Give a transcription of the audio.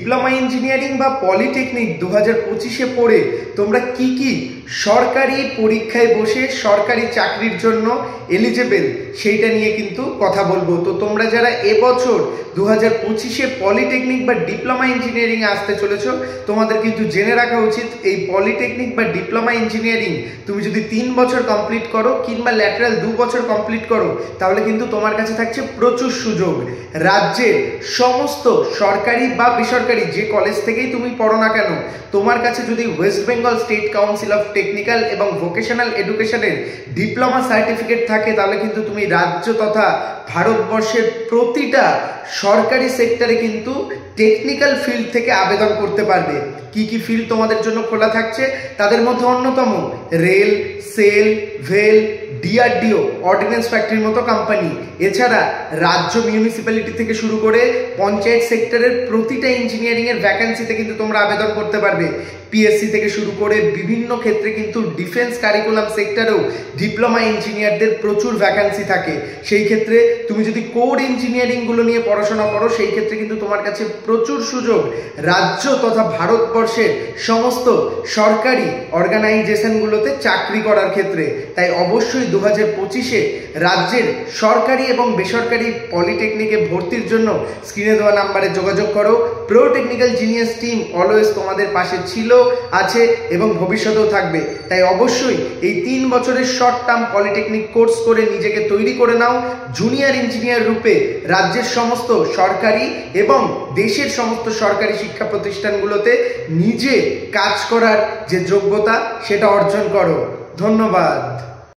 Diploma engineering বা polytechnic 2025-এ পড়ে তোমরা কি কি সরকারি পরীক্ষায় বসে সরকারি চাকরির জন্য এলিজেবল সেইটা নিয়ে কিন্তু কথা বলবো। তো তোমরা যারা এবছর 2025-এ পলিটেকনিক বা ডিপ্লোমা ইঞ্জিনিয়ারিং আসতে চলেছো, তোমাদের কিন্তু জেনে রাখা উচিত এই পলিটেকনিক বা ডিপ্লোমা ইঞ্জিনিয়ারিং তুমি যদি 3 বছর কমপ্লিট করো কিংবা ল্যাটারাল 2 বছর কমপ্লিট করো, তাহলে কিন্তু তোমার কাছে থাকছে প্রচুর সুযোগ। রাজ্যের সমস্ত সরকারি বা বেসরকারি যে কলেজ থেকেই তুমি পড়ো না কেন, তোমার কাছে যদি West Bengal state council of technical এবং ভোকেশনাল এডুকেশনের ডিপ্লোমা সার্টিফিকেট থাকে, তাহলে কিন্তু তুমি রাজ্য তথা ভারতবর্ষের প্রতিটা সরকারি সেক্টরে কিন্তু টেকনিক্যাল ফিল্ড থেকে আবেদন করতে পারবে। কি কি ফিল্ড তোমাদের জন্য খোলা থাকছে, তাদের মধ্যে অন্যতম রেল, সেল, ভেল, ডিআরডিও, অর্ডিন্যান্স ফ্যাক্টরির মতো কোম্পানি। এছাড়া রাজ্য মিউনিসিপ্যালিটি থেকে শুরু করে পঞ্চায়েত সেক্টরের প্রতিটা ইঞ্জিনিয়ারিং এর ভ্যাকেন্সিতে কিন্তু তোমরা আবেদন করতে পারবে। পিএসসি থেকে শুরু করে বিভিন্ন ক্ষেত্রে কিন্তু ডিফেন্স কারিকুলাম সেক্টরেও ডিপ্লোমা ইঞ্জিনিয়ারদের প্রচুর ভ্যাকেন্সি থাকে। সেই ক্ষেত্রে তুমি যদি কোর ইঞ্জিনিয়ারিংগুলো নিয়ে পড়াশোনা করো, সেই ক্ষেত্রে কিন্তু তোমার কাছে প্রচুর সুযোগ রাজ্য তথা ভারতবর্ষের সমস্ত সরকারি অর্গানাইজেশনগুলোতে চাকরি করার ক্ষেত্রে। তাই অবশ্যই 2025-এ রাজ্যের সরকারি এবং বেসরকারি পলিটেকনিকে ভর্তির জন্য স্ক্রিনে দেওয়া নাম্বারে যোগাযোগ করো। Pro technical genius team always তোমাদের পাশে ছিল, আছে এবং ভবিষ্যতেও থাকবে। তাই অবশ্যই এই 3 বছরের শর্ট টার্ম পলিটেকনিক কোর্স করে নিজেকে তৈরি করে নাও জুনিয়র ইঞ্জিনিয়ার রূপে রাজ্যের সমস্ত সরকারি এবং দেশের সমস্ত সরকারি শিক্ষা প্রতিষ্ঠানগুলোতে নিজে কাজ করার যে যোগ্যতা সেটা অর্জন করো। ধন্যবাদ।